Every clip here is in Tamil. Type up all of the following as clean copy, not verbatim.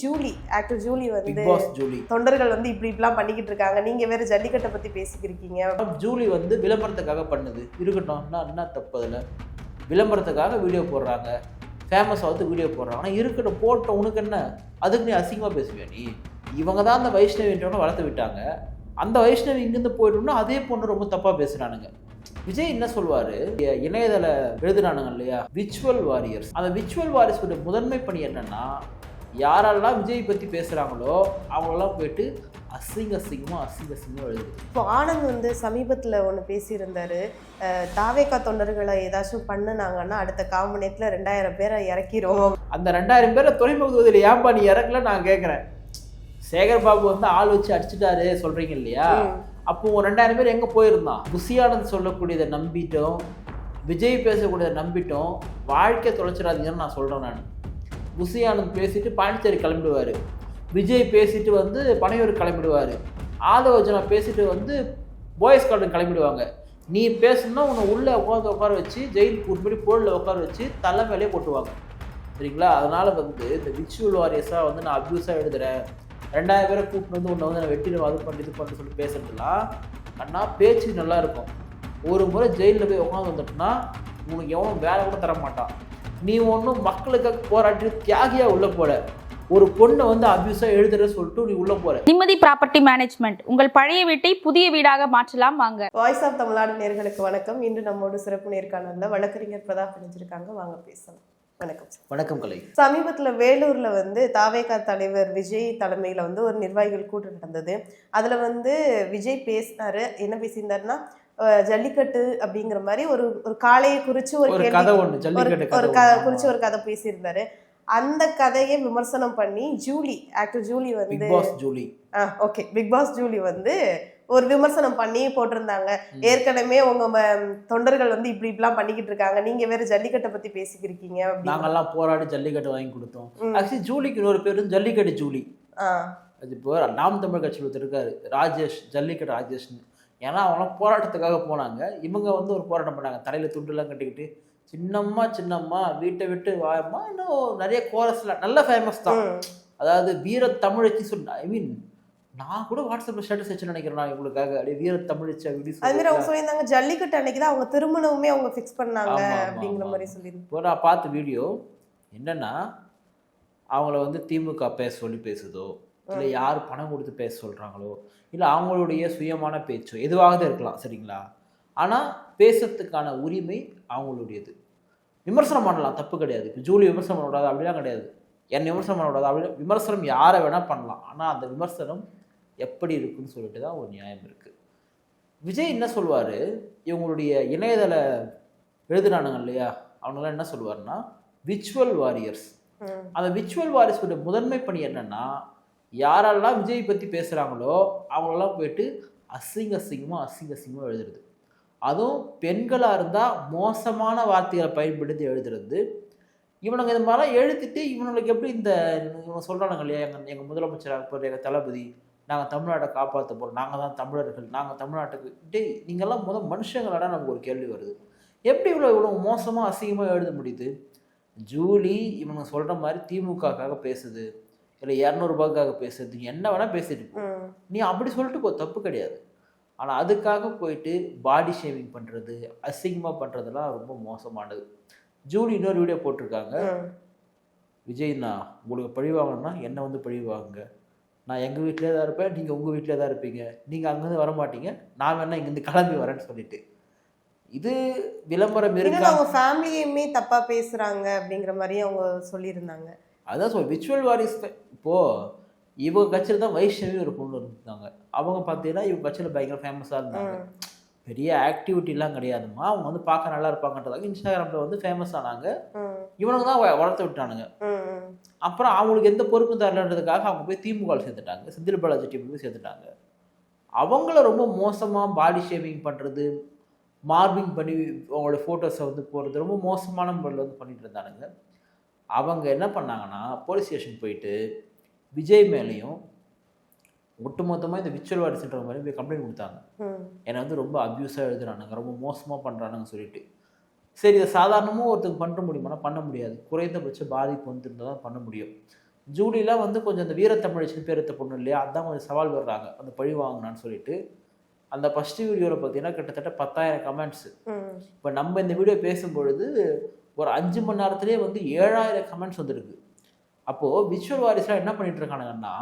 ஜூலி ஆக்டர் ஜூலி வந்து பிக் பாஸ் ஜூலி தொண்டர்கள் வந்து இப்படிலாம் பண்ணிக்கிட்டு இருக்காங்க, நீங்க வேற ஜல்லிக்கட்டை பத்தி பேசிக்கிறீங்க. ஜூலி வந்து விளம்பரத்துக்காக பண்ணுது இருக்கட்டும், என்ன தப்பு அதில்? விளம்பரத்துக்காக வீடியோ போடுறாங்க, ஃபேமஸ் ஆகுது வீடியோ போடுறாங்க. ஆனால் இருக்கட்டும், போட்ட உனக்கு என்ன? அதுக்கு நீ அசிங்கமாக பேசுவியா நீ? இவங்க தான் அந்த வைஷ்ணவின்றவனை வளர்த்து விட்டாங்க. அந்த வைஷ்ணவி இங்கேருந்து போயிட்டோம்னா அதே பொண்ணு ரொம்ப தப்பாக பேசுகிறானுங்க. விஜய் என்ன சொல்வார், இணையதள எழுதுனானுங்க இல்லையா, விச்சுவல் வாரியர்ஸ். அந்த விச்சுவல் வாரியர்ஸோட முதன்மை பணி என்னென்னா, யாரெல்லாம் விஜய் பற்றி பேசுகிறாங்களோ அவங்களெல்லாம் போயிட்டு அசிங்கமாக எழுதுது. இப்போ ஆனந்த் வந்து சமீபத்தில் ஒன்று பேசியிருந்தாரு, தாவேக்கா தொண்டர்களை ஏதாச்சும் பண்ணினாங்கன்னா அடுத்த காமணி நேரத்தில் 2000 பேரை இறக்கிடுவோம். அந்த 2000 பேரை துறைமுகத்தில் ஏன்பா நீ இறக்கல நான் கேட்குறேன். சேகர் பாபு வந்து ஆள் வச்சு அடிச்சுட்டாரு சொல்கிறீங்க இல்லையா, அப்போ 2000 பேர் எங்கே போயிருந்தான்? புசியானந்த் சொல்லக்கூடியதை நம்பிட்டோம், விஜய் பேசக்கூடியதை நம்பிட்டோம். வாழ்க்கை தொலைச்சிடாதீங்கன்னு நான் சொல்கிறேன். நான் புசியானந்த் பேசிட்டு பாண்டிச்சேரி கிளம்பிடுவார், விஜய் பேசிட்டு வந்து பனையூர் கிளம்பிடுவார், ஆதவஜனா பேசிட்டு வந்து பாய்ஸ் கார்டன் கிளம்பிடுவாங்க. நீ பேசணுன்னா உன்னை உள்ளே உட்கார வச்சு ஜெயிலுக்கு கூட்டு போலில் உட்கார வச்சு தலை மேலே போட்டுவாங்க. சரிங்களா? அதனால் வந்து இந்த விச்சுவல் வாரியர்ஸாக வந்து நான் அப்யூஸாக எழுதுகிறேன், 2000 பேரை கூப்பிட்டு வந்து உன்னை வந்து நான் வெட்டிடுவேன், அது பண்ணி இது பண்ணி சொல்லி பேசுறதுலாம் அண்ணா பேச்சு நல்லா இருக்கும். ஒரு முறை ஜெயிலில் போய் உட்காந்து வந்துட்டுனா உனக்கு எவனும் வேலை கூட தர மாட்டான். நீ ஒன்றும் மக்களுக்காக போராட்டி தியாகியாக உள்ளே போல, ஒரு பொண்ணை வந்து அபியூஸாக எழுதுற சொல்லிட்டு நீ உள்ளே போற. நிம்மதி ப்ராப்பர்ட்டி மேனேஜ்மெண்ட், உங்கள் பழைய வீட்டை புதிய வீடாக மாற்றலாம் வாங்க. வாய்ஸ் ஆஃப் தமிழ்நாடு நேயர்களுக்கு வணக்கம். இன்று நம்மோடு சிறப்பு நேர்காணலில் வழக்கறிஞர் பிரதாப் இணைஞ்சிருக்காங்க, வாங்க பேசலாம். வணக்கம் சார். வணக்கம் கலை. சமீபத்தில் வேலூரில் வந்து தாவேகா தலைவர் விஜய் தலைமையில் வந்து ஒரு நிர்வாகிகள் கூட்டம் நடந்தது. அதில் வந்து விஜய் பேசினாரு, என்ன பேசியிருந்தாருன்னா, ஜல்லிக்கட்டு அப்படிங்கிற மாதிரி ஒரு காளையை குறித்து ஒரு குறித்து ஒரு கதை பேசியிருந்தாரு. அந்த கதையை விமர்சனம் பண்ணி ஜூலி ஆக்டர் ஜூலி வந்து பிக் பாஸ் ஜூலி வந்து ஒரு விமர்சனம் பண்ணி போட்டிருந்தாங்க. ஏற்கனவே உங்க தொண்டர்கள் வந்து இப்படிலாம் பண்ணிக்கிட்டு இருக்காங்க, நீங்க வேற ஜல்லிக்கட்டை பத்தி பேசிக்கிறீங்க. நாங்கெல்லாம் போராடி ஜல்லிக்கட்டு வாங்கி கொடுத்தோம். ஆக்சுவலி ஜூலிக்கு இன்னொரு பேர் ஜல்லிக்கட்டு ஜூலி. அது இப்போ நாம் தமிழ் கட்சியில் ஒருத்தர் இருக்காரு, ராஜேஷ், ஜல்லிக்கட்டு ராஜேஷ்னு. ஏன்னா அவங்களாம் போராட்டத்துக்காக போனாங்க, இவங்க வந்து ஒரு போராட்டம் பண்ணாங்க, தலையில துண்டுலாம் கட்டிக்கிட்டு சின்னம்மா வீட்டை விட்டு வாயம்மா, இன்னும் நிறைய கோரஸ்லாம் நல்ல ஃபேமஸ் தான். அதாவது வீர தமிழச்சி சொன்ன, ஐ மீன் நான் கூட வாட்ஸ்அப்ல ஸ்டேட்டஸ் வச்சு நினைக்கிறேன் நான் இவங்களுக்காக, அப்படியே வீர தமிழச்சி அப்படி அவங்க சொல்லியிருந்தாங்க. ஜல்லிக்கட்டு அன்னைக்கு தான் அவங்க திருமணமே அவங்க ஃபிக்ஸ் பண்ணாங்க அப்படிங்கிற மாதிரி சொல்லியிருந்தாங்க. இப்போ நான் பார்த்த வீடியோ என்னன்னா, அவங்கள வந்து திமுக பேச சொல்லி பேசுதோ, இல்லை யார் பணம் கொடுத்து பேச சொல்கிறாங்களோ, இல்லை அவங்களுடைய சுயமான பேச்சோ எதுவாக இருக்கலாம், சரிங்களா? ஆனால் பேசுறதுக்கான உரிமை அவங்களுடையது. விமர்சனம் பண்ணலாம், தப்பு கிடையாது. இப்போ ஜூலி விமர்சனம் பண்ணக்கூடாது அப்படிலாம் கிடையாது, என்னை விமர்சனம் பண்ணக்கூடாது அப்படி. விமர்சனம் யாரை வேணால் பண்ணலாம், ஆனால் அந்த விமர்சனம் எப்படி இருக்குன்னு சொல்லிட்டு தான் ஒரு நியாயம் இருக்குது. விஜய் என்ன சொல்வார், இவங்களுடைய இணையதள எழுதுனானுங்க இல்லையா, அவங்களாம் என்ன சொல்லுவார்னா விச்சுவல் வாரியர்ஸ். அந்த விச்சுவல் வாரியர்ஸோட முதன்மை பணி என்னென்னா, யாரெல்லாம் விஜய் பற்றி பேசுகிறாங்களோ அவங்களெல்லாம் போயிட்டு அசிங்கமாக எழுதுறது. அதுவும் பெண்களாக இருந்தால் மோசமான வார்த்தைகளை பயன்படுத்தி எழுதுறது. இவனுங்க இந்த மாதிரிலாம் எழுதிட்டு இவனுங்களுக்கு எப்படி இவங்க சொல்கிறானுங்க இல்லையா, எங்கள் முதலமைச்சராக போகிற எங்கள் தளபதி, நாங்கள் தமிழ்நாட்டை காப்பாற்ற போகிறோம், நாங்கள் தான் தமிழர்கள், நாங்கள் தமிழ்நாட்டுக்கு நீங்கள்லாம் மனுஷங்களாடா நமக்கு ஒரு கேள்வி வருது. எப்படி இவ்வளோ மோசமாக அசிங்கமாக எழுத முடியுது? ஜூலி இவங்க சொல்கிற மாதிரி திமுகக்காக பேசுது, இல்லை 200 ரூபாய்க்காக பேசுறது, நீ என்ன வேணால் பேசிட்டு நீ அப்படி சொல்லிட்டு போ, தப்பு கிடையாது. ஆனால் அதுக்காக போயிட்டு பாடி ஷேவிங் பண்ணுறது, அசிங்கமாக பண்ணுறதுலாம் ரொம்ப மோசமானது. ஜூலி இன்னொரு வீடியோ போட்டிருக்காங்க, விஜய்ண்ணா உங்களுக்கு பழி வாங்கணும்னா என்னை வந்து பழி வாங்குங்க, நான் எங்கள் வீட்டிலே தான் இருப்பேன், நீங்கள் உங்கள் வீட்டிலே தான் இருப்பீங்க, நீங்கள் அங்கேருந்து வர மாட்டீங்க, நான் வேணா இங்கேருந்து கிளம்பி வரேன்னு சொல்லிட்டு. இது விளம்பரம் இருக்கு. அவங்க ஃபேமிலியுமே தப்பாக பேசுகிறாங்க அப்படிங்கிற மாதிரி அவங்க சொல்லியிருந்தாங்க. அதான் விச்சுவல் வாரிஸ். இப்போது இவங்க கட்சியில் தான் வைஷ்ணவி ஒரு பொண்ணு இருந்தாங்க, அவங்க பார்த்தீங்கன்னா இவங்க கட்சியில் பயங்கர ஃபேமஸாக இருந்தாங்க. பெரிய ஆக்டிவிட்டிலாம் கிடையாதுமா, அவங்க வந்து பார்க்க நல்லா இருப்பாங்கன்றதாக இன்ஸ்டாகிராமில் வந்து ஃபேமஸ் ஆனாங்க. இவனுக்கு தான் வளர்த்து விட்டானுங்க. அப்புறம் அவங்களுக்கு எந்த பொறுப்பும் தரலன்றதுக்காக அவங்க போய் திமுகவில் சேர்த்துட்டாங்க, செந்தில் பாலாஜி டீம் போய் சேர்த்துட்டாங்க. அவங்கள ரொம்ப மோசமாக பாடி ஷேவிங் பண்ணுறது, மார்பிங் பண்ணி அவங்களோட ஃபோட்டோஸை வந்து போடுறது, ரொம்ப மோசமான முறையில் வந்து பண்ணிட்டு இருந்தானுங்க. அவங்க என்ன பண்ணாங்கன்னா போலீஸ் ஸ்டேஷன் போயிட்டு விஜய் மேலேயும் ஒட்டுமொத்தமாக இந்த விச்சுவல் வாரிசுன்ற மாதிரி போய் கம்ப்ளைண்ட் கொடுத்தாங்க. என்னை வந்து ரொம்ப அப்யூஸாக எழுதுறானுங்க, ரொம்ப மோசமாக பண்ணுறானுங்க சொல்லிட்டு. சரி, இதை சாதாரணமாக ஒருத்தருக்கு பண்ண முடியுமானா பண்ண முடியாது, குறைந்தபட்ச பாதிப்பு வந்துருந்தால் தான் பண்ண முடியும். ஜூலிலாம் வந்து கொஞ்சம் அந்த வீரத்தமிழச்சின்னு பேர் எடுத்த பொண்ணு இல்லையா, அதான் கொஞ்சம் சவால் வர்றாங்க அந்த பழி வாங்கினான்னு சொல்லிட்டு. அந்த ஃபஸ்ட்டு வீடியோவில் பார்த்தீங்கன்னா கிட்டத்தட்ட 10,000 கமெண்ட்ஸு. இப்போ நம்ம இந்த வீடியோ பேசும்பொழுது ஒரு 5 மணி நேரத்துலேயே வந்து 7,000 கமெண்ட்ஸ் வந்துருக்கு. அப்போது விஷுவல் வாரிஸ்லாம் என்ன பண்ணிட்டு இருக்கானுங்கன்னா,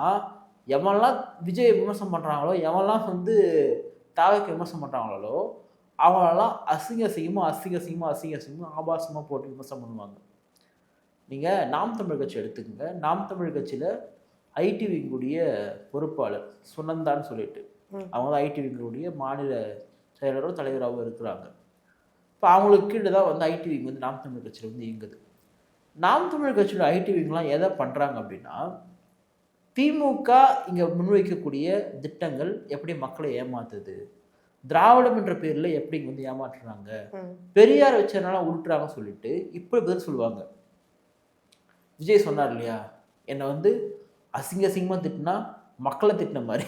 எவன்லாம் விஜய் விமர்சனம் பண்ணுறாங்களோ, எவன்லாம் வந்து தாவைக்கு விமர்சனம் பண்ணுறாங்களோ அவங்களெல்லாம் அசிங்கமாக ஆபாசமாக போட்டு விமர்சனம் பண்ணுவாங்க. நீங்கள் நாம் தமிழ் கட்சி எடுத்துக்கோங்க. நாம் தமிழ் கட்சியில் ஐடி விங்குடைய பொறுப்பாளர் சுனந்தான்னு சொல்லிட்டு, அவங்க தான் ஐடி விங்குடைய மாநில செயலரோ தலைவராகவும் இருக்கிறாங்க. இப்போ அவங்களுக்கு கீழே தான் வந்து ஐடி விங் வந்து நாம் தமிழ் கட்சியில் வந்து இயங்குது. நாம் தமிழ் கட்சியோட ஐடி விங்லாம் எதை பண்ணுறாங்க அப்படின்னா, திமுக இங்கே முன்வைக்கக்கூடிய திட்டங்கள் எப்படி மக்களை ஏமாத்துது, திராவிடம் என்ற பேரில் எப்படி வந்து ஏமாற்றுறாங்க, பெரியார் வச்சதுனால உருட்டுறாங்கன்னு சொல்லிட்டு இப்படி பதில் சொல்லுவாங்க. விஜய் சொன்னார் இல்லையா, என்னை வந்து அசிங்கமாக திட்டினா மக்களை திட்டின மாதிரி.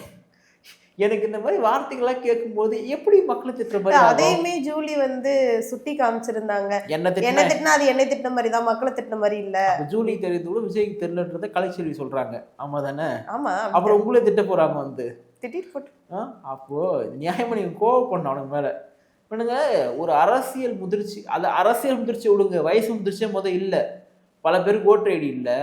எனக்கு இந்த மாதிரி வார்த்தைகள்லாம் கேட்கும்போது எப்படி மக்களை திட்டுற மாதிரி? அதையுமே ஜூலி வந்து சுட்டி காமிச்சிருந்தாங்க. என்ன திட்டினா அது என்னை திட்டின மாதிரி தான், மக்களை திட்டின மாதிரி இல்ல. ஜூலி தெரிந்து கூட விஜய்க்கு தெரியலன்றத கலைச்செல்வி சொல்றாங்க. ஆமா தானே? ஆமா. அப்புறம் உங்களே திட்ட போறாங்க வந்து திட்டிட்டு போட்டு. அப்போ நியாயமா நீங்க கோவப்படணும் அவனுக்கு மேல. பண்ணுங்க ஒரு அரசியல் முதிர்ச்சி, அது அரசியல் முதிர்ச்சி விடுங்க, வயசு முதிர்ச்சியே இல்லை. பல பேருக்கு ஓட்டர் ஐடி இல்லை.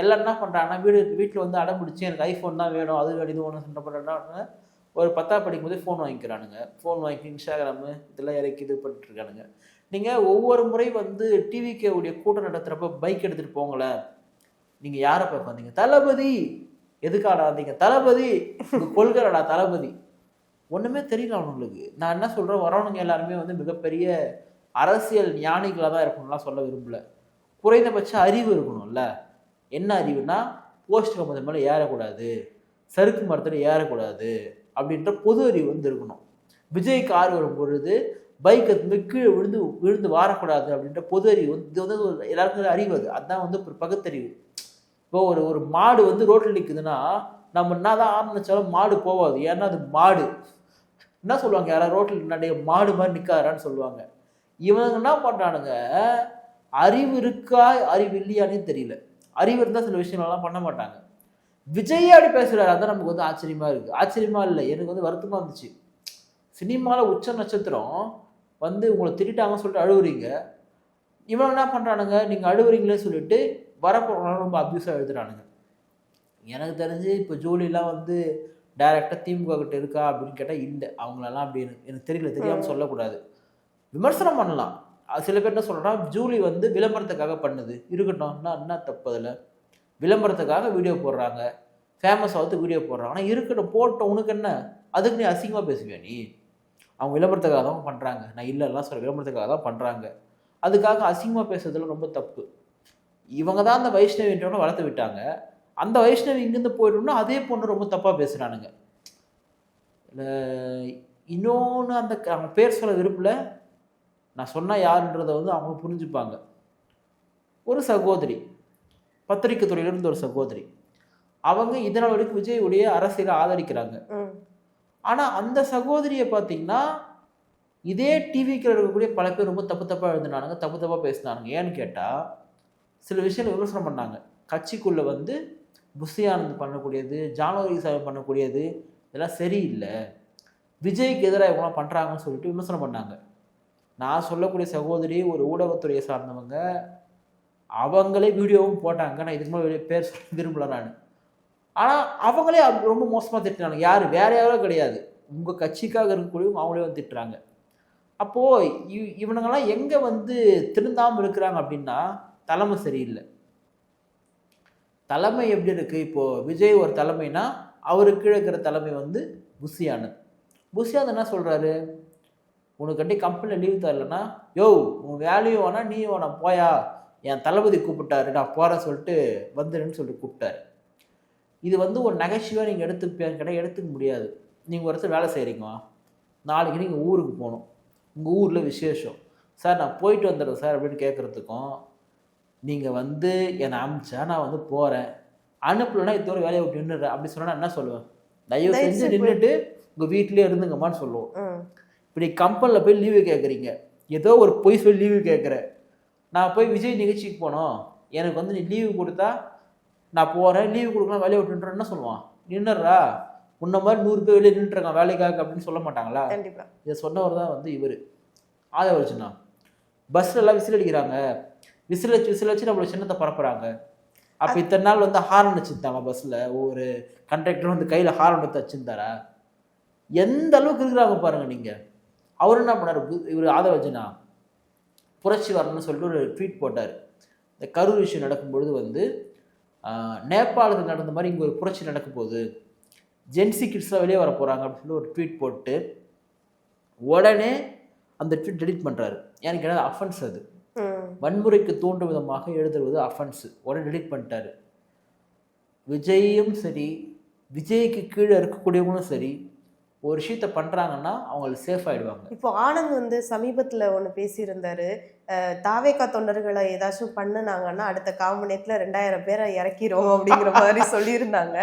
எல்லாம் என்ன பண்ணுறாங்கன்னா, வீட்டில் வந்து அடம் பிடிச்சி எனக்கு ஐஃபோன் தான் வேணும், அது வேணும், இது ஒன்று சண்டை பண்ணுறாங்க. ஒரு 10ஆம் படிக்கும் போதே ஃபோன் வாங்கிக்கிறானுங்க. ஃபோன் வாங்கி இன்ஸ்டாகிராமு இதெல்லாம் இறக்கி இது பண்ணிட்டுருக்கானுங்க. நீங்கள் ஒவ்வொரு முறை வந்து டிவிக்கு உடைய கூட்டம் நடத்துகிறப்ப பைக் எடுத்துகிட்டு போங்களேன், நீங்கள் யாரை போய் வந்தீங்க? தளபதி. எதுக்காடா வந்தீங்க? தளபதி. கொள்கிறடா தளபதி. ஒன்றுமே தெரியல அவனுங்களுக்கு. நான் என்ன சொல்கிறேன், வரவனுங்க எல்லாருமே வந்து மிகப்பெரிய அரசியல் ஞானிகளாக தான் இருக்கணும்லாம் சொல்ல விரும்பல. குறைந்தபட்ச அறிவு இருக்கணும்ல. என்ன அறிவுனா, போஸ்ட் கம்பெனி மேலே ஏறக்கூடாது, சறுக்கு மரத்தில் ஏறக்கூடாது அப்படின்ற பொது அறிவு வந்து இருக்கணும். விஜய் கார் வரும் பொழுது பைக்கை கீழே விழுந்து வாரக்கூடாது அப்படின்ற பொது அறிவு வந்து இது வந்து எல்லாருக்கும் அறிவு. அதுதான் வந்து ஒரு பகுத்தறிவு. இப்போ ஒரு மாடு வந்து ரோட்டில் நிற்குதுன்னா நம்ம என்ன தான் ஆரம்பிச்சாலும் மாடு போகாது. ஏன்னா அது மாடு. என்ன சொல்லுவாங்க, யாராவது ரோட்டில் முன்னாடி மாடு மாதிரி நிற்காரான்னு சொல்லுவாங்க. இவங்க என்ன பண்ணுறானுங்க, அறிவு இருக்கா அறிவு இல்லையானே தெரியல. அறிவு இருந்தால் சில விஷயங்கள்லாம் பண்ண மாட்டாங்க. விஜய் அப்படி பேசுகிறாரு, அதான் நமக்கு வந்து ஆச்சரியமாக இருக்குது. ஆச்சரியமாக இல்லை, எனக்கு வந்து வருத்தமாக இருந்துச்சு. சினிமாவில் உச்ச நட்சத்திரம் வந்து உங்களை திட்டாங்கன்னு சொல்லிட்டு அழுவுறீங்க. இவன் என்ன பண்ணுறானுங்க, நீங்கள் அழுவுறீங்களே சொல்லிட்டு வரப்போனாலும் ரொம்ப அப்யூஸாக எழுதுறானுங்க. எனக்கு தெரிஞ்சு இப்போ ஜூலிலாம் வந்து டைரெக்டாக திமுக கிட்ட இருக்கா அப்படின்னு கேட்டால் இல்லை. அவங்களெல்லாம் அப்படி எனக்கு தெரியல, தெரியாமல் சொல்லக்கூடாது. விமர்சனம் பண்ணலாம். சில பேர் என்ன சொல்கிறான், ஜூலி வந்து விளம்பரத்துக்காக பண்ணுது. இருக்கட்டும், என்ன தப்பு அதில்? விளம்பரத்துக்காக வீடியோ போடுறாங்க, ஃபேமஸ் ஆகுது வீடியோ போடுறாங்க. ஆனால் இருக்கட்டும், போட்டோம், உனக்கு என்ன? அதுக்கு நீ அசிங்கமாக பேசுவியா நீ? அவங்க விளம்பரத்துக்காக தான் பண்ணுறாங்க, நான் இல்லைலாம் சொல்ல, விளம்பரத்துக்காக தான் பண்ணுறாங்க. அதுக்காக அசிங்கமாக பேசுறதுல ரொம்ப தப்பு. இவங்க தான் அந்த வைஷ்ணவின்றவனை வளர்த்து விட்டாங்க. அந்த வைஷ்ணவி இங்கேருந்து போய்ட்டோம்னா அதே பொண்ணு ரொம்ப தப்பாக பேசுகிறானுங்க. இன்னொன்று, அந்த அவங்க பேர் சொல்ல விரும்பல, நான் சொன்னால் யாருன்றதை வந்து அவங்க புரிஞ்சுப்பாங்க. ஒரு சகோதரி, பத்திரிக்கை துறையிலிருந்து ஒரு சகோதரி, அவங்க இதனால் வரைக்கும் விஜயுடைய அரசியலை ஆதரிக்கிறாங்க. ஆனால் அந்த சகோதரியை பார்த்தீங்கன்னா இதே டிவிக்கு இருக்கக்கூடிய பல பேர் ரொம்ப தப்பாக எழுதினானுங்க, தப்பாக பேசினானுங்க. ஏன்னு கேட்டால் சில விஷயங்கள் விமர்சனம் பண்ணாங்க. கட்சிக்குள்ளே வந்து புஷி ஆனந்த் பண்ணக்கூடியது, ஜானகி சாமி பண்ணக்கூடியது இதெல்லாம் சரியில்லை, விஜய்க்கு எதிராக இவங்களாம் பண்ணுறாங்கன்னு சொல்லிட்டு விமர்சனம் பண்ணாங்க. நான் சொல்லக்கூடிய சகோதரி ஒரு ஊடகத்துறையை சார்ந்தவங்க, அவங்களே வீடியோவும் போட்டாங்க. நான் இதுக்கு மேலே பேர் சொல்ல விரும்பல நான். ஆனால் அவங்களே ரொம்ப மோசமாக திட்டுறாங்க. யார்? வேற யாரோ கிடையாது, உங்கள் கட்சிக்காக இருக்கக்கூடியவங்க அவங்களே வந்து திட்டுறாங்க. அப்போது இவனுங்கெல்லாம் எங்கே வந்து திருந்தாமல் இருக்கிறாங்க அப்படின்னா, தலைமை சரியில்லை. தலைமை எப்படி இருக்குது? இப்போது விஜய் ஒரு தலைமைனா அவருக்கு கீழே இருக்கிற தலைமை வந்து புஷி ஆனந்த். புஷி ஆனந்த் என்ன சொல்கிறாரு, உனக்கு கட்டி கம்பெனியில் லீவ் தரலன்னா, யோ உன் வேலையும் வேணா நீயும் வேணா போயா, என் தளபதி கூப்பிட்டாரு நான் போகிறேன்னு சொல்லிட்டு வந்துடுன்னு சொல்லிட்டு கூப்பிட்டாரு. இது வந்து ஒரு நகைச்சுவாக நீங்கள் எடுத்துப்பேன்னு கேட்டால் எடுத்துக்க முடியாது. நீங்கள் ஒருத்தர் வேலை செய்கிறீங்க, நாளைக்கு நீங்கள் ஊருக்கு போகணும், உங்கள் ஊரில் விசேஷம், சார் நான் போயிட்டு வந்துடுறேன் சார் அப்படின்னு கேட்குறதுக்கும், நீங்கள் வந்து என்னை அனுப்பிச்சா நான் வந்து போகிறேன், அனுப்பலைன்னா இதோட வேலையை விட்டு நின்றுறேன் அப்படி சொன்னால் என்ன சொல்லுவேன்? தயவு செஞ்சு நின்றுட்டு உங்கள் வீட்டிலே இருந்துங்கம்மான்னு சொல்லுவோம். இப்படி கம்பெனியில் போய் லீவு கேட்குறீங்க, ஏதோ ஒரு பொய் சொல்லி லீவு கேட்குற. நான் போய் விஜய் நிகழ்ச்சிக்கு போனோம், எனக்கு வந்து நீ லீவு கொடுத்தா நான் போகிறேன் லீவு கொடுக்கலாம் வேலையை விட்டுன்றேன் என்ன சொல்லுவான், நின்னுறா முன்ன மாதிரி 100 பேர் வெளியே நின்றுருக்கான் வேலைக்காக அப்படின்னு சொல்ல மாட்டாங்களா? கண்டிப்பா. இதை சொன்னவர் தான் வந்து இவர் ஆதவர்ஜுனா. பஸ்ல எல்லாம் விசில் அடிக்கிறாங்க, விசில் வச்சு நம்மளோட சின்னத்தை பரப்புறாங்க. அப்போ இத்தனை நாள் வந்து ஹாரன் வச்சுருந்தாங்க பஸ்ஸில், ஒவ்வொரு கண்டக்டரும் வந்து கையில் ஹாரன் எடுத்து வச்சுருந்தாரா? எந்த அளவுக்கு இருக்கிறாங்க பாருங்க நீங்கள். அவர் என்ன பண்ணார், இவர் ஆதவர்ஜுனா புரட்சி வரணும்னு சொல்லிட்டு ஒரு ட்வீட் போட்டார். இந்த கரூர் விஷயம் நடக்கும்பொழுது வந்து நேபாளத்தில் நடந்த மாதிரி இங்கே ஒரு புரட்சி நடக்கும் போது ஜென்சி கிட்ஸ்லாம் வெளியே வர போகிறாங்க அப்படின்னு சொல்லி ஒரு ட்வீட் போட்டு உடனே அந்த ட்வீட் டெலிட் பண்ணுறாரு. ஏன்னு கேட்டால் அஃபென்ஸ், அது வன்முறைக்கு தூண்டும் விதமாக எழுதுவது அஃபென்ஸு. உடனே டெலிட் பண்ணிட்டாரு. விஜயும் சரி, விஜய்க்கு கீழே இருக்கக்கூடியவங்களும் சரி, ஒரு விஷயத்த பண்ணுறாங்கன்னா அவங்களுக்கு சேஃப் ஆகிடுவாங்க. இப்போ ஆனந்த் வந்து சமீபத்தில் ஒன்று பேசியிருந்தாரு, தாவேக்கா தொண்டர்களை ஏதாச்சும் பண்ணுனாங்கன்னா அடுத்த காமநேரத்துல 2000 பேரை இறக்கிரும் அப்படிங்கிற மாதிரி சொல்லியிருந்தாங்க.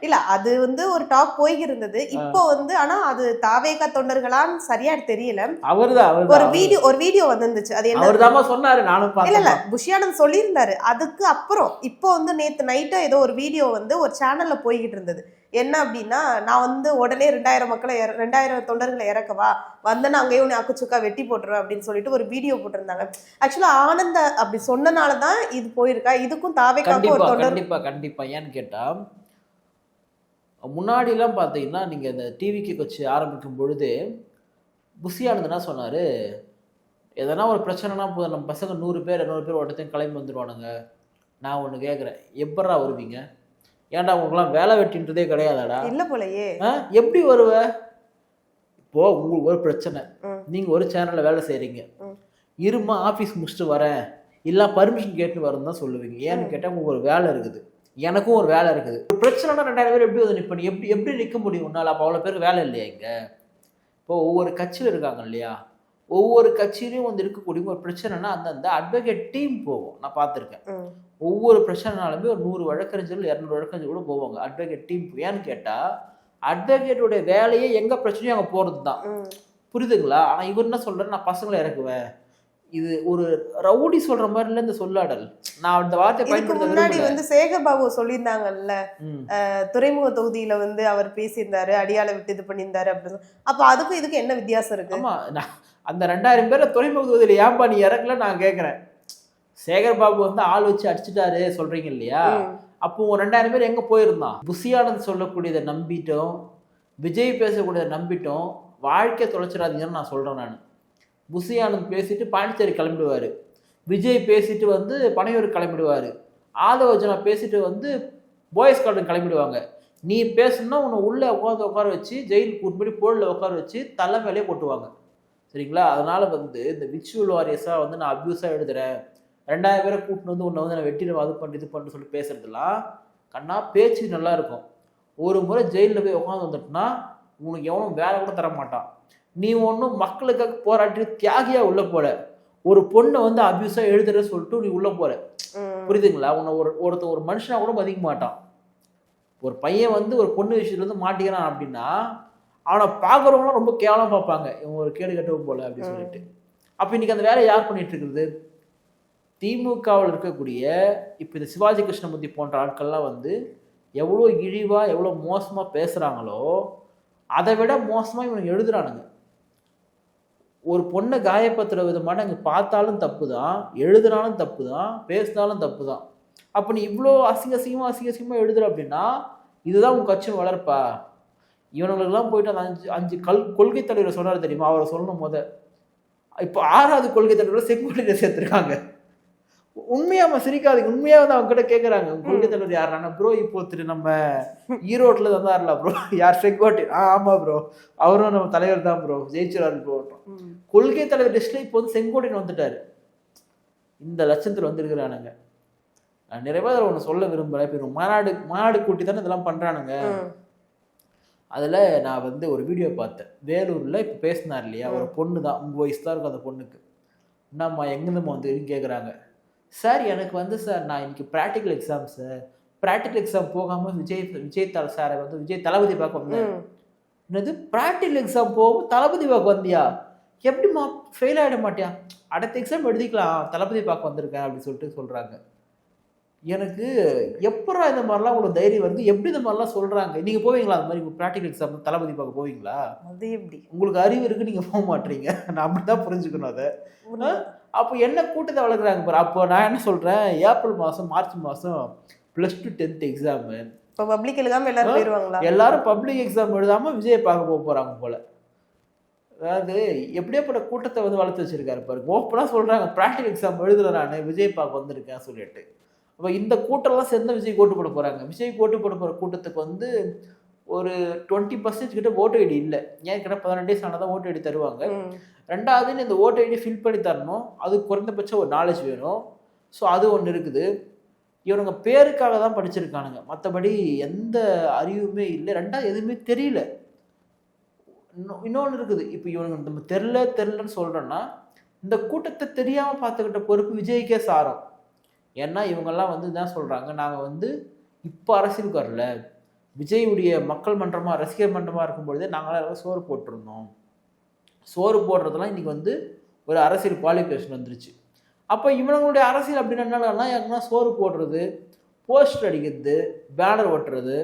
இல்ல அது வந்து ஒரு டாக் போயிருந்தது. இப்போ வந்து ஆனா அது தாவேக்கா தொண்டர்களான்னு சரியா தெரியல. அவர்தான் ஒரு வீடியோ வந்துருந்துச்சு. அது என்ன அவர்தாமா சொன்னாரு, நானும் பார்த்தேன். இல்ல புஷியானந்த் சொல்லியிருந்தாரு. அதுக்கு அப்புறம் இப்போ வந்து நேத்து நைட்டு ஏதோ ஒரு வீடியோ வந்து ஒரு சேனல்ல போய்கிட்டு இருந்தது. என்ன அப்படின்னா, நான் வந்து உடனே 2000 தொண்டர்களை இறக்கவா வந்தேன்னா அங்கேயும் உன்னை அக்குச்சுக்கா வெட்டி போட்டுருவேன் அப்படின்னு சொல்லிட்டு ஒரு வீடியோ போட்டிருந்தாங்க. ஆக்சுவலா ஆனந்த அப்படி சொன்னனாலதான் இது போயிருக்கா. இதுக்கும் தாவேக்காக்கும் ஒரு தொண்டர் கண்டிப்பா. ஏன்னு கேட்டா, முன்னாடி எல்லாம் பாத்தீங்கன்னா நீங்க இந்த டிவிக்கு வச்சு ஆரம்பிக்கும் பொழுது புஷியானந்த் என்ன சொன்னாரு, எதனா ஒரு பிரச்சனைனா போதும் நம்ம பசங்க 100 பேர் 200 பேர் ஒருத்தையும் கிளம்பி வந்துடுவானுங்க. நான் ஒன்று கேட்குறேன், எப்படா வருவீங்க? ஏன்டா உங்களுக்குலாம் வேலை வெட்டின்றதே கிடையாதாடா? இல்ல போலயே. எப்படி வருவ? இப்போ உங்களுக்கு ஒரு பிரச்சனை, நீங்க ஒரு சேனல்ல வேலை செய்றீங்க, இருமா ஆஃபீஸ் முடிச்சுட்டு வரேன் இல்லை பர்மிஷன் கேட்டு வரேன்னு தான் சொல்லுவீங்க. ஏன்னு கேட்டால் உங்களுக்கு ஒரு வேலை இருக்குது, எனக்கும் ஒரு வேலை இருக்குது. ஒரு பிரச்சனைனா 2000 பேர் எப்படி வந்து நிற்ப, எப்படி நிற்க முடியும் உன்னால்? அப்போ அவ்வளோ பேருக்கு வேலை இல்லையா இங்கே? இப்போ ஒவ்வொரு கட்சியில் இருக்காங்க இல்லையா, ஒவ்வொரு கட்சியிலையும் வந்து இருக்கக்கூடிய ஒரு பிரச்சனைனா அந்தந்த அட்வொகேட் டீம் போகும். நான் பார்த்துருக்கேன். ஒவ்வொரு பிரச்சனைனாலுமே ஒரு 100 வழக்கறிஞர்கள் 200 வழக்கறிஞர்கள் கூட போவாங்க அட்வொகேட் டீம். ஏன்னு கேட்டால் அட்வொகேட்டோடைய வேலையே எங்கே பிரச்சனையும் அங்கே போகிறது தான். புரியுதுங்களா? ஆனால் இவர் என்ன சொல்கிறார், நான் பசங்களை இறக்குவேன். இது ஒரு ரவுடி சொல்ற மாதிரி இல்ல இந்த சொல்லாடல். நான் அந்த வார்த்தை பயன்படுத்த முன்னாடி வந்து சேகர் பாபு சொல்லியிருந்தாங்கல்ல, துறைமுக தொகுதியில வந்து அவர் பேசியிருந்தாரு, அடியாள விட்டு இது பண்ணியிருந்தாரு அப்படின்னு. அப்ப அதுக்கும் இதுக்கு என்ன வித்தியாசம் இருக்கு? ஆமா, அந்த 2000 பேரை துறைமுக தொகுதியில ஏன்பா நீ இறக்கல நான் கேட்கிறேன். சேகர் பாபு வந்து ஆள் வச்சு அடிச்சுட்டாரு சொல்றீங்க இல்லையா, அப்போ 2000 பேர் எங்க போயிருந்தான்? புஷியானந்த் சொல்லக்கூடியதை நம்பிட்டோம், விஜய் பேசக்கூடியதை நம்பிட்டோம், வாழ்க்கை தொலைச்சிடாதீங்கன்னு நான் சொல்றேன். நான் புஷியானந்த் பேசிட்டு பாண்டிச்சேரி கிளம்பிடுவார், விஜய் பேசிட்டு வந்து பனையூர் கிளம்பிடுவார், ஆதவர்ஜுனா பேசிட்டு வந்து பாய்ஸ் கார்டன் கிளம்பிடுவாங்க. நீ பேசணுன்னா உன்னை உள்ளே உட்கார வச்சு ஜெயிலுக்கு கூட்டு போலில் உட்கார வச்சு தலை மேலே போட்டுவாங்க. சரிங்களா? அதனால் வந்து இந்த விச்சுவல் வாரியர்ஸாக வந்து நான் அப்யூஸாக எழுதுறேன், 2000 பேரை கூட்டின்னு வந்து உன்னை வந்து நான் வெட்டிடுவேன் அது பண்ணி இது பண்ணு சொல்லி பேசுறதுலாம் கண்ணா பேச்சு நல்லா இருக்கும். ஒரு முறை ஜெயிலில் போய் உட்காந்து வந்துட்டுனா உனக்கு எவனும் வேலை கூட தர மாட்டான். நீ ஒன்றும் மக்களுக்காக போராட்டி தியாகியா உள்ள போல, ஒரு பொண்ணை வந்து அபியூஸா எழுதுற சொல்லிட்டு நீ உள்ள போற. புரியுதுங்களா? உன்னை ஒரு மனுஷனா கூட மதிக்க மாட்டான். ஒரு பையன் வந்து ஒரு பொண்ணு விஷயத்துல இருந்து மாட்டிக்கிறான் அப்படின்னா அவனை பார்க்குறவங்களும் ரொம்ப கேவலம் பார்ப்பாங்க, இவன் ஒரு கேடு கட்டவும் போல அப்படின்னு சொல்லிட்டு. அப்போ இன்னைக்கு அந்த வேலையை யார் பண்ணிட்டு இருக்குது? திமுகவில் இருக்கக்கூடிய இப்போ இந்த சிவாஜி கிருஷ்ணமூர்த்தி போன்ற ஆட்கள்லாம் வந்து எவ்வளோ இழிவா எவ்வளோ மோசமா பேசுறாங்களோ அதை விட மோசமா இவனுக்கு எழுதுறானுங்க. ஒரு பொண்ணை காயப்படுத்துற விதமான இங்கே பார்த்தாலும் தப்பு தான், எழுதுனாலும் தப்பு தான், பேசினாலும் தப்பு தான். அப்போ நீ இவ்வளோ அசிங்கசிங்கமாக எழுதுற அப்படின்னா இதுதான் உன் கட்சியின் வளர்ப்பா? இவனுங்களுக்கெல்லாம் போயிட்டு அந்த 5 கொள்கை தலைவரை சொன்னார் தெரியுமா, அவரை சொல்லணும் போத. இப்போ 6வது கொள்கை தலைவரை செங்கோட்டையில் சேர்த்துருக்காங்க. உண்மையாக சிரிக்காதீங்க, உண்மையாக வந்து அவங்க கிட்ட கேட்குறாங்க கொள்கை தலைவர் யாருன்னா, ப்ரோ இப்போ நம்ம ஈரோட்டில் தந்தார்ல ப்ரோ, யார் செங்கோட்டை? ஆமாம் ப்ரோ, அவரும் நம்ம தலைவர் தான் ப்ரோ, ஜெயிச்சிடாரு ப்ரோ. கொள்கை தலைவர் லிஸ்ட்ல இப்போ வந்து செங்கோட்டைன்னு வந்துட்டாரு. இந்த லட்சத்தில் வந்துருக்கிறானுங்க. நான் நிறைவாக ஒன்று சொல்ல விரும்புகிறேன். இப்போ மாநாடு கூட்டி தானே இதெல்லாம் பண்ணுறானுங்க. அதில் நான் வந்து ஒரு வீடியோ பார்த்தேன், வேலூரில் இப்போ பேசினார் இல்லையா, ஒரு பொண்ணு தான், 3 வயசு தான் இருக்கும் அந்த பொண்ணுக்கு. என்னம்மா எங்கேருந்துமா வந்து கேட்குறாங்க. சார் எனக்கு வந்து சார் நான் இன்னைக்கு practical exam sir, practical exam போகாமல் விஜய் சாரை வந்து விஜய் தளபதி பார்க்க வந்தேன். என்னது ப்ராக்டிக்கல் எக்ஸாம் போகும் தளபதி பார்க்க வந்தியா? எப்படிம்மா ஃபெயில் ஆகிட மாட்டியா? அடுத்த எக்ஸாம் எழுதிக்கலாம், தளபதி பார்க்க வந்திருக்கேன் அப்படின்னு சொல்லிட்டு சொல்கிறாங்க. எனக்கு எப்படா இந்த மாதிரிலாம் உங்களுக்கு தைரியம் வருது, எப்படி இந்த மாதிரிலாம் சொல்றாங்க? நீங்க போவீங்களா அந்த மாதிரி ப்ராக்டிகல் எக்ஸாம் தளபதி பார்க்க போவீங்களா? அது எப்படி உங்களுக்கு அறிவு இருக்கு, நீங்க போக மாட்டீங்க. நான் அப்படிதான் புரிஞ்சுக்கணும் அதை. அப்போ என்ன கூட்டத்தை வளர்க்குறாங்க பாரு. அப்போ நான் என்ன சொல்றேன், ஏப்ரல் மாதம் மார்ச் மாதம் +2 10th எக்ஸாமு. இப்போ பப்ளிக் எழுதாம எல்லாரும் போயிருவாங்களா? எல்லாரும் பப்ளிக் எக்ஸாம் எழுதாம விஜயை பார்க்க போறாங்க போல. அதாவது எப்படியாப்பட்ட கூட்டத்தை வந்து வளர்த்து வச்சிருக்காரு பாருங்க. ஓப்பனாக சொல்றாங்க ப்ராக்டிகல் எக்ஸாம் எழுதுல நான் விஜய் பார்க்க வந்திருக்கேன் சொல்லிட்டு. அப்போ இந்த கூட்டம்லாம் சேர்ந்து விஜய் ஓட்டு போட போறாங்க. விஜய் ஓட்டு போட போற கூட்டத்துக்கு வந்து ஒரு 20% கிட்ட ஓட்டு ஐடி இல்லை. ஏன் கிட்ட 18 days ஆனால் தான் ஓட்டு ஐடி தருவாங்க. ரெண்டாவது இந்த ஓட்டு ஐடி ஃபில் பண்ணி தரணும். அது குறைந்தபட்சம் ஒரு நாலேஜ் வேணும். ஸோ அது ஒன்று இருக்குது. இவனுங்க பேருக்காக தான் படிச்சிருக்கானுங்க, மற்றபடி எந்த அறிவுமே இல்லை. ரெண்டாவது எதுவுமே தெரியல. இன்னொன்று இருக்குது. இப்போ இவனுங்க நம்ம தெரிலன்னு சொல்கிறோன்னா இந்த கூட்டத்தை தெரியாமல் பார்த்துக்கிட்ட பொறுப்பு விஜய்க்கே சாரும். ஏன்னா இவங்கெல்லாம் வந்து தான் சொல்கிறாங்க, நாங்கள் வந்து இப்போ அரசியலுக்கு வரல, விஜயுடைய மக்கள் மன்றமாக ரசிகர் மன்றமாக இருக்கும்பொழுதே நாங்களாம் எல்லாம் சோறு போட்டிருந்தோம். சோறு போடுறதுலாம் இன்றைக்கி வந்து ஒரு அரசியல் குவாலிஃபிகேஷன் வந்துருச்சு. அப்போ இவனுங்களுடைய அரசியல் அப்படின்னு என்னன்னா, யாருன்னா சோறு போடுறது, போஸ்டர் அடிக்கிறது, பேனர் ஓட்டுறது,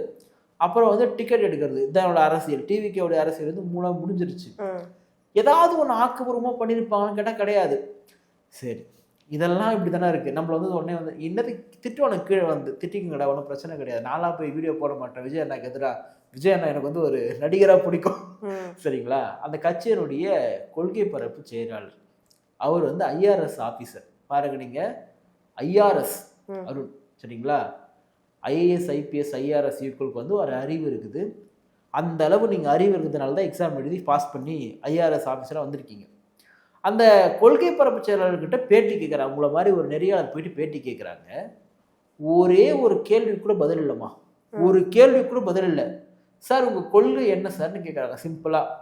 அப்புறம் வந்து டிக்கெட் எடுக்கிறது, இதோட அரசியல். டிவிக்கோடைய அரசியல் வந்து முடிஞ்சிருச்சு. ஏதாவது ஒன்று ஆக்கப்பூர்வமாக பண்ணியிருப்பாங்கன்னு கேட்டால் கிடையாது. சரி, இதெல்லாம் இப்படி தானே இருக்குது. நம்மளை வந்து உடனே வந்து இன்னது திட்டுவானுக்கு கீழே வந்து திட்டிக்குங்கடா, ஒன்றும் பிரச்சனை கிடையாது, நான்லாம் போய் வீடியோ போட மாட்டேன், விஜய் அண்ணாக்கு எதிராக. விஜய் அண்ணா எனக்கு வந்து ஒரு நடிகராக பிடிக்கும், சரிங்களா? அந்த கட்சியினுடைய கொள்கை பரப்பு செயலாளர் அவர் வந்து IRS ஆஃபீஸர் பாருங்க. நீங்கள் IRS அருண், சரிங்களா? IAS IPS IRS ஈக்குவலுக்கு வந்து ஒரு அறிவு இருக்குது. அந்த அளவு நீங்கள் அறிவு இருக்கிறதுனால தான் எக்ஸாம் எழுதி பாஸ் பண்ணி IRS ஆஃபீஸராக வந்திருக்கீங்க. அந்த கொள்கை பரப்பு செயலாளர்கிட்ட பேட்டி கேட்குறாங்க. உங்களை மாதிரி ஒரு நெறியாளர் போயிட்டு பேட்டி கேட்குறாங்க. ஒரே ஒரு கேள்வி கூட பதில் இல்லைம்மா, ஒரு கேள்வி கூட பதில் இல்லை. சார் உங்கள் கொள்கை என்ன சார்னு கேட்குறாங்க. சிம்பிளாக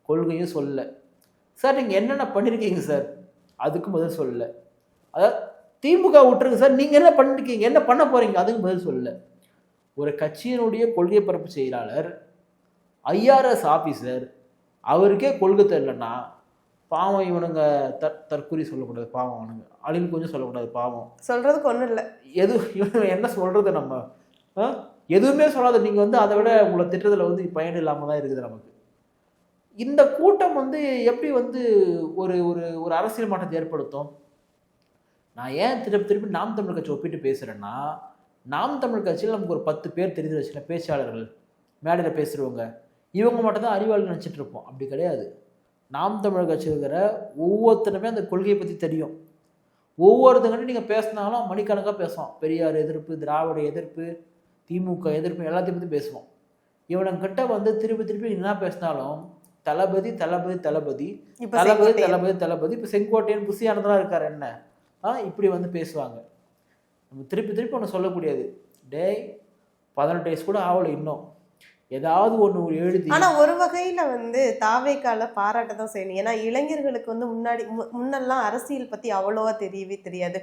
கொள்கையும் சொல்லலை. சார் நீங்கள் என்னென்ன பண்ணியிருக்கீங்க சார், அதுக்கும் பதில் சொல்லலை. அதாவது திமுக விட்டுருங்க சார், நீங்கள் என்ன பண்ணிருக்கீங்க, என்ன பண்ண போகிறீங்க, அதுக்கும் பதில் சொல்லலை. ஒரு கட்சியினுடைய கொள்கை பரப்பு செயலாளர் IRS ஆஃபீஸர், அவருக்கே கொள்கை தெரியலன்னா பாவம். இவனுங்க தற்கூரி சொல்லக்கூடாது, பாவம். அவனுங்க அழில் கொஞ்சம் சொல்லக்கூடாது, பாவம். சொல்றதுக்கு ஒன்றும் இல்லை. இவனுங்க என்ன சொல்கிறது, நம்ம எதுவுமே சொல்லாத. நீங்கள் வந்து அதை விட உங்களை திட்டத்தில் வந்து பயன் இல்லாமல் தான் இருக்குது நமக்கு. இந்த கூட்டம் வந்து எப்படி வந்து ஒரு ஒரு ஒரு அரசியல் மாற்றத்தை ஏற்படுத்தும்? நான் ஏன் திருப்பி நாம் தமிழ் கட்சி ஒப்பிட்டு பேசுகிறேன்னா, நாம் தமிழ் கட்சியில் நமக்கு ஒரு 10 பேர் தெரிஞ்சு வச்சுல பேச்சாளர்கள், மேடையில் பேசுகிறவங்க, இவங்க மட்டும் தான் அறிவாளி நினச்சிட்டு இருப்போம். அப்படி கிடையாது. நாம் தமிழ் கட்சி இருக்கிற ஒவ்வொருத்தருமே அந்த கொள்கையை பற்றி தெரியும். ஒவ்வொருத்தங்கிட்ட நீங்கள் பேசினாலும் மணிக்கணக்காக பேசுவோம். பெரியார் எதிர்ப்பு, திராவிட எதிர்ப்பு, திமுக எதிர்ப்பு, எல்லாத்தையும் பற்றி பேசுவோம். இவனுங்கிட்ட வந்து திருப்பி என்ன பேசினாலும் தளபதி தளபதி தளபதி தளபதி தளபதி தளபதி. இப்போ செங்கோட்டையன் புசியானதெல்லாம் இருக்கார் என்ன, இப்படி வந்து பேசுவாங்க. நம்ம திருப்பி ஒன்று சொல்லக்கூடியது, டேய் 18 வயசு கூட ஆவலை, இன்னும் ஏதாவது ஒன்று எழுதி. ஆனா ஒரு வகையில வந்து தாவேக்கால பாராட்ட தான் செய்யணும். ஏன்னா இளைஞர்களுக்கு வந்து முன்னெல்லாம் அரசியல் பத்தி அவ்வளோவா தெரியவே தெரியாது.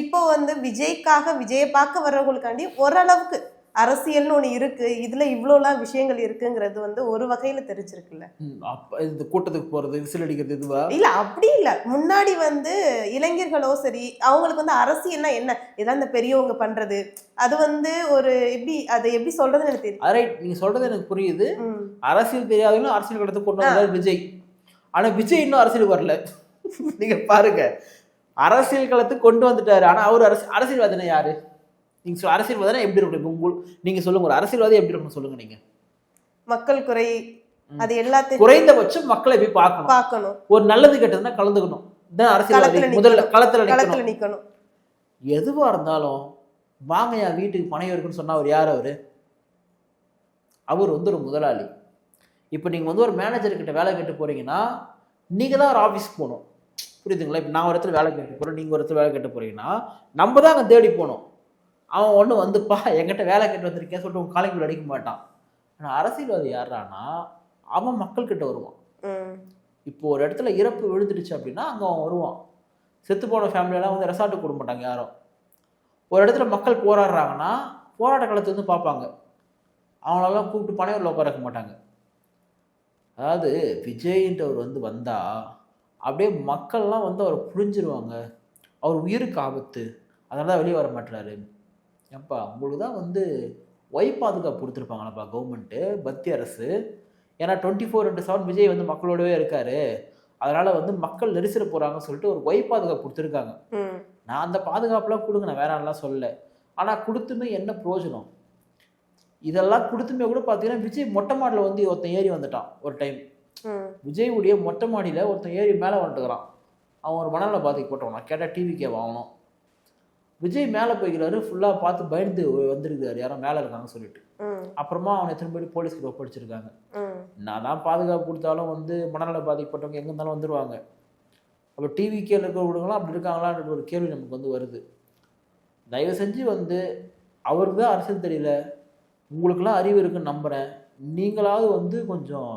இப்போ வந்து விஜயை பார்க்க வர்றவங்களுக்காண்டி ஓரளவுக்கு அரசியல்னு ஒண்ணு இருக்கு, இதுல இவ்வளோலாம் விஷயங்கள் இருக்குங்கிறது வந்து ஒரு வகையில தெரிஞ்சிருக்குல்ல. இந்த கூட்டத்துக்கு போறது, விசில் அடிக்கிறது, இதுவா இல்ல? அப்படி இல்ல. முன்னாடி வந்து இளைஞர்களோ சரி, அவங்களுக்கு வந்து அரசியல்னா என்ன, இதான் இந்த பெரியவங்க பண்றது, அது வந்து ஒரு அதை எப்படி சொல்றதுன்னு எனக்கு தெரியும். ரைட், நீங்க சொல்றது எனக்கு புரியுது. அரசியல் தெரியாதவங்களும் அரசியல் கடத்துக்கு கொண்டு வந்தாரு விஜய். ஆனா விஜய் இன்னும் அரசியலுக்கு வரல. நீங்க பாருங்க, அரசியல் களத்துக்கு கொண்டு வந்துட்டாரு. ஆனா அவர் அரசியல்வாதினா யாரு? நீங்க அரசியல்வாதினா எப்படி இருக்கும்? நீங்க சொல்லுங்க, ஒரு அரசியல்வாதி எப்படி இருக்கும் சொல்லுங்க. நீங்க மக்கள் குறை, அது எல்லாத்தையும் குறைந்தபட்சம் மக்களை போய் பார்க்கணும், ஒரு நல்லது கெட்டதுன்னா கலந்துக்கணும். இதான் அரசியல்வாதி. முதல்ல களத்துல நிக்கணும். எதுவா இருந்தாலும் வாங்க என் வீட்டுக்கு பணம் இருக்குன்னு சொன்னா அவர் யார்? அவர் வந்து ஒரு முதலாளி. இப்போ நீங்க வந்து ஒரு மேனேஜர் கிட்ட வேலை கேட்டு போறீங்கன்னா நீங்க தான் ஒரு ஆஃபீஸ்க்கு போகணும், புரியுதுங்களா? இப்போ நான் ஒரு இடத்துல வேலை கேட்டு போறேன், நீங்க ஒரு இடத்துல வேலை கேட்டு போறீங்கன்னா நம்ம தான் அங்கே தேடி போகணும். அவன் ஒன்று வந்துப்பா என்கிட்ட வேலை கேட்டு வந்திருக்கேன் சொல்லிட்டு உங்க காலைக்குள்ள அடிக்க மாட்டான். ஆனால் அரசியல்வாதி யாரானா அவன் மக்கள்கிட்ட வருவான். இப்போ ஒரு இடத்துல இறப்பு விழுந்துடுச்சு அப்படின்னா அங்கே அவன் வருவான். செத்து போன ஃபேமிலியெல்லாம் வந்து ரெசார்ட்டுக்கு கொடுக்க மாட்டாங்க யாரும். ஒரு இடத்துல மக்கள் போராடுறாங்கன்னா போராட்ட காலத்தை வந்து பார்ப்பாங்க. அவங்களெல்லாம் கூப்பிட்டு பனையூரில் உட்கார மாட்டாங்க. அதாவது விஜய்ன்றவர் வந்து வந்தால் அப்படியே மக்கள்லாம் வந்து அவரை புரிஞ்சிருவாங்க. அவர் உயிருக்கு ஆபத்து, அதனால தான் வெளியே வர மாட்டுறாரு. ஏப்பா உங்களுக்கு தான் வந்து ஒய் பாதுகாப்பு கொடுத்துருப்பாங்களாப்பா கவர்மெண்ட்டு, மத்திய அரசு. ஏன்னா 24/7 விஜய் வந்து மக்களோடவே இருக்காரு, அதனால வந்து மக்கள் நெரிசல போறாங்கன்னு சொல்லிட்டு ஒரு ஒய் பாதுகாப்பு கொடுத்துருக்காங்க. ம். நான் அந்த பாதுகாப்புலாம் கொடுங்க, நான் வேணாம்லாம் சொல்லல. ஆனால் கொடுத்துமே என்ன பிரயோஜனம்? இதெல்லாம் கொடுத்துமே கூட பார்த்தீங்கன்னா விஜய் மொட்டை மாடியில் வந்து ஒருத்தன் ஏறி வந்துட்டான் ஒரு டைம். ம். விஜயுடைய மொட்டை மாடியில் ஒருத்தன் ஏறி மேலே வந்துட்டுக்கிறான். அவன் ஒரு மணலை பாதிக்கப்பட்டவன். நான் கேட்டால் டிவிக்கே வாங்கணும். விஜய் மேலே போய்க்கிறாரு, ஃபுல்லாக பார்த்து பயந்து வந்துருக்காரு யாரோ மேலே இருக்காங்கன்னு சொல்லிட்டு. ம். அப்புறமா அவனை திரும்பி போலீஸ்கிட்ட ஒப்படைச்சிருக்காங்க. ம். நான் தான் பாதுகாப்பு கொடுத்தாலும் வந்து மனநல பாதிக்கப்பட்டவங்க எங்கே இருந்தாலும் வந்துடுவாங்க. அப்போ டிவிக்கே இருக்கிறவங்களாம் அப்படி இருக்காங்களான்ற ஒரு கேள்வி நமக்கு வந்து வருது. தயவு செஞ்சு வந்து அவருக்கு தான் அரசியல் தெரியல, உங்களுக்கெல்லாம் அறிவு இருக்குன்னு நம்புகிறேன். நீங்களாவது வந்து கொஞ்சம்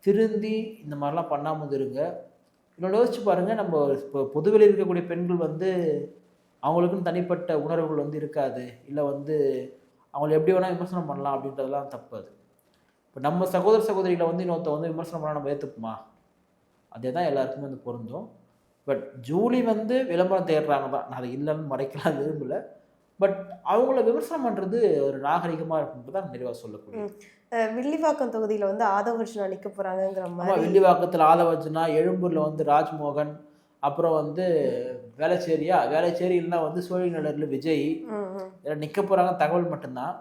திருந்தி இந்த மாதிரிலாம் பண்ணாமல் இருங்க. இன்னொன்று யோசிச்சு பாருங்கள், நம்ம இப்போ பொதுவெளியில் இருக்கக்கூடிய பெண்கள் வந்து அவங்களுக்குன்னு தனிப்பட்ட உணர்வுகள் வந்து இருக்காது, இல்லை வந்து அவங்கள எப்படி வேணால் விமர்சனம் பண்ணலாம் அப்படின்றதெல்லாம் தப்பு. அது இப்போ நம்ம சகோதர சகோதரிகளை வந்து இன்னொருத்த வந்து விமர்சனம் பண்ணால் நம்ம ஏற்றுப்போமா? அதே தான் எல்லாருக்குமே வந்து பொருந்தும். பட் ஜூலி வந்து விளம்பரம் தேடுறாங்க தான், நான் அதை இல்லைன்னு மறைக்கலாம் விரும்பலை. பட் அவங்கள விமர்சனம் பண்ணுறது ஒரு நாகரிகமாக இருக்குன்றது தான் நிறைவாக சொல்லக்கூடிய. வில்லிவாக்கம் தொகுதியில் வந்து ஆதவர்ஜுனா நிற்க போகிறாங்கங்கிற ஆமாம், மாதிரி. வில்லிவாக்கத்தில் ஆதவர்ஜுனா, எழும்பூரில் வந்து ராஜ்மோகன், அப்புறம் வந்து வேலைச்சேரியில்னா வந்து சோழிநகரில் விஜய் ம். ம். இதில் நிற்க போகிறாங்க தகவல் மட்டும்தான்.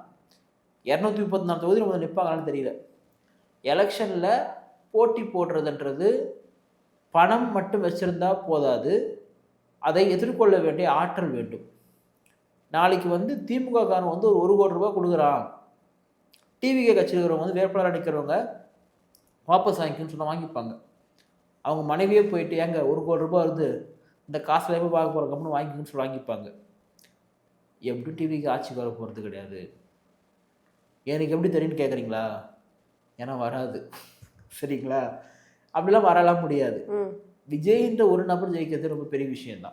234 தொகுதியில் முதல்ல நிற்பாங்களான்னு தெரியல. எலெக்ஷனில் போட்டி போடுறதுன்றது பணம் மட்டும் வச்சுருந்தா போதாது, அதை எதிர்கொள்ள வேண்டிய ஆற்றல் வேண்டும். நாளைக்கு வந்து திமுக காரன் வந்து ஒரு 1 கோடி ரூபாய் கொடுக்குறான், டிவிகே கட்சியில் இருக்கிறவங்க வந்து வேட்பாளராக நிற்கிறவங்க வாபஸ் வாங்கிக்கணும்னு சொன்னால் வாங்கிப்பாங்க. அவங்க மனைவியே போயிட்டு ஏங்க 1 கோடி ரூபாய் வருது, இந்த காசில் எப்போ பார்க்க போகிற கம்முன்னு வாங்கிக்கணும்னு சொல்லி வாங்கிப்பாங்க. எப்படி டிவிக்கு ஆட்சிக்கு வர போகிறது கிடையாது. எனக்கு எப்படி தெரியும்னு கேட்குறீங்களா? ஏன்னா வராது. சரிங்களா? அப்படிலாம் வரலாம் முடியாது. ம். விஜய்ன்ற ஒரு நபர் ஜெயிக்கிறது ரொம்ப பெரிய விஷயம்தான்.